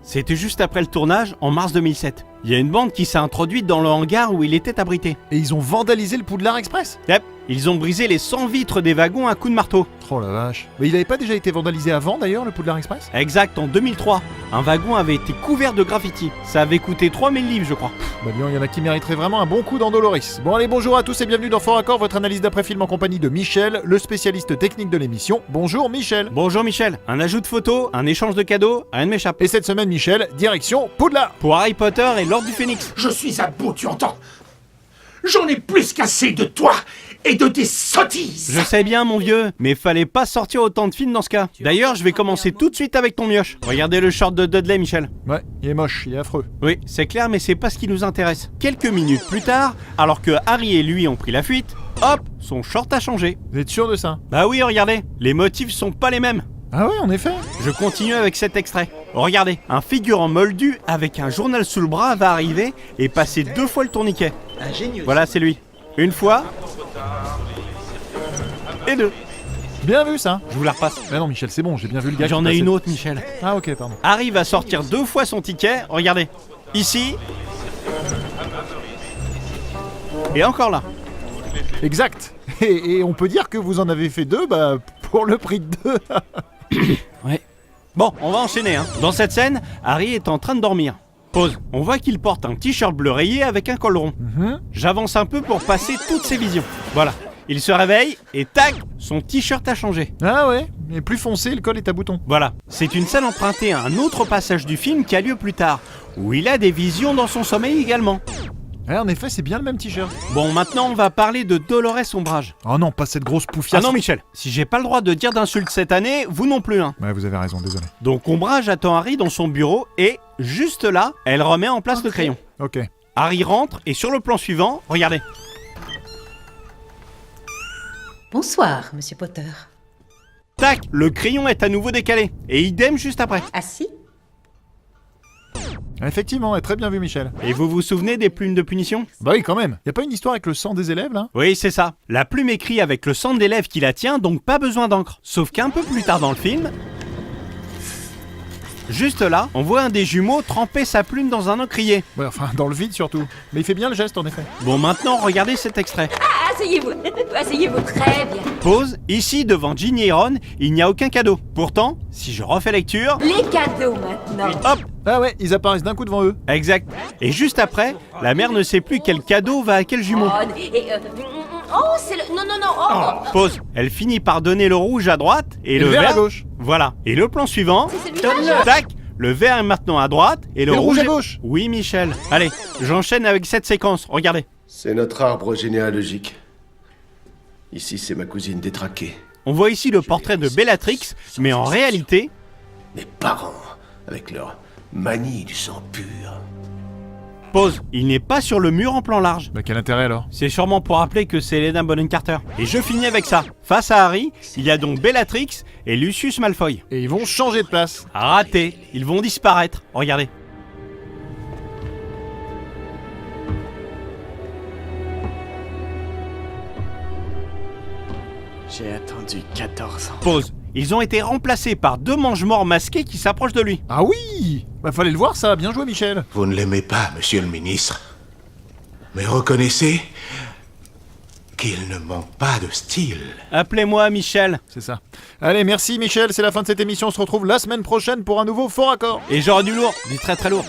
C'était juste après le tournage, en mars 2007. Il y a une bande qui s'est introduite dans le hangar où il était abrité. Et ils ont vandalisé le Poudlard Express? Yep, ils ont brisé les 100 vitres des wagons à coups de marteau. Oh la vache. Mais il avait pas déjà été vandalisé avant d'ailleurs, le Poudlard Express? Exact, en 2003. Un wagon avait été couvert de graffiti. Ça avait coûté 3000 livres, je crois. Bah bien, il y en a qui mériteraient vraiment un bon coup dans Doloris. Bon allez, bonjour à tous et bienvenue dans Fort Accord, votre analyse d'après-film en compagnie de Michel, le spécialiste technique de l'émission. Bonjour Michel. Bonjour Michel. Un ajout de photos, un échange de cadeaux, rien ne m'échappe. Et cette semaine Michel, direction Poudlard. Pour Harry Potter et l'Ordre du Phénix. Je suis à bout, tu entends? J'en ai plus qu'assez de toi et de tes sottises. Je sais bien mon vieux, mais fallait pas sortir autant de films dans ce cas. D'ailleurs, je vais commencer tout de suite avec ton mioche. Regardez le short de Dudley, Michel. Ouais, il est moche, il est affreux. Oui, c'est clair, mais c'est pas ce qui nous intéresse. Quelques minutes plus tard, alors que Harry et lui ont pris la fuite, hop, son short a changé. Vous êtes sûr de ça? Bah oui, regardez, les motifs sont pas les mêmes. Ah ouais, en effet. Je continue avec cet extrait. Regardez, un figurant moldu avec un journal sous le bras va arriver et passer 2 fois le tourniquet. Ingénieux. Voilà, c'est lui. Une fois. Et 2. Bien vu ça. Je vous la repasse. Ah non Michel, c'est bon, j'ai bien vu le gars. J'en qui ai passait. une autre, Michel. Ah ok, pardon. Harry va sortir 2 fois son ticket. Regardez. Ici. Et encore là. Exact. Et on peut dire que vous en avez fait 2, bah pour le prix de 2. Ouais. Bon, on va enchaîner, hein. Dans cette scène, Harry est en train de dormir. Pause. On voit qu'il porte un t-shirt bleu rayé avec un col rond. J'avance un peu pour passer toutes ses visions. Voilà. Il se réveille et tac, son t-shirt a changé. Ah ouais, mais plus foncé, le col est à boutons. Voilà. C'est une scène empruntée à un autre passage du film qui a lieu plus tard, où il a des visions dans son sommeil également. Ouais, en effet, c'est bien le même t-shirt. Bon, maintenant on va parler de Dolores Ombrage. Oh non, pas cette grosse Ah poufiasse. non Michel, si j'ai pas le droit de dire d'insultes cette année, vous non plus hein. Ouais, vous avez raison, désolé. Donc Ombrage attend Harry dans son bureau et, juste là, elle remet en place le crayon. Ok. Harry rentre et sur le plan suivant, regardez. Bonsoir, Monsieur Potter. Tac, le crayon est à nouveau décalé. Et idem juste après. Assis? Effectivement, ouais, très bien vu Michel. Et vous vous souvenez des plumes de punition? Bah oui, quand même. Y a pas une histoire avec le sang des élèves, là? Oui, c'est ça. La plume écrit avec le sang de l'élève qui la tient, donc pas besoin d'encre. Sauf qu'un peu plus tard dans le film, juste là, on voit un des jumeaux tremper sa plume dans un encrier. Ouais, enfin, dans le vide surtout. Mais il fait bien le geste, en effet. Bon, maintenant, regardez cet extrait. Asseyez-vous, asseyez-vous très bien. Pause. Ici, devant Ginny et Ron, il n'y a aucun cadeau. Pourtant, si je refais lecture... Les cadeaux maintenant. Hop. Ah ouais, ils apparaissent d'un coup devant eux. Exact. Et juste après, la mère ne sait plus quel cadeau va à quel jumeau. Oh, c'est le... Non, oh. Pause. Elle finit par donner le rouge à droite et le vert vert à gauche. Voilà. Et le plan suivant. C'est celui-là. Tac. Le vert est maintenant à droite et le rouge à est- gauche. Oui, Michel. Allez, j'enchaîne avec cette séquence. Regardez. C'est notre arbre généalogique. Ici, c'est ma cousine détraquée. On voit ici le portrait de Bellatrix, mais en réalité... Mes parents, avec leur manie du sang pur. Pause. Il n'est pas sur le mur en plan large. Bah quel intérêt alors? C'est sûrement pour rappeler que c'est Helena Bonham Carter. Et je finis avec ça. Face à Harry, il y a donc Bellatrix et Lucius Malfoy. Et ils vont changer de place. Raté. Ils vont disparaître. Regardez. J'ai attendu 14 ans. Pause. Ils ont été remplacés par 2 mange-morts masqués qui s'approchent de lui. Ah oui! Bah fallait le voir ça, bien joué Michel. Vous ne l'aimez pas, monsieur le ministre. Mais reconnaissez qu'il ne manque pas de style. Appelez-moi Michel. C'est ça. Allez, merci Michel, c'est la fin de cette émission, on se retrouve la semaine prochaine pour un nouveau Fort Accord. Et j'aurai du lourd, du très très lourd.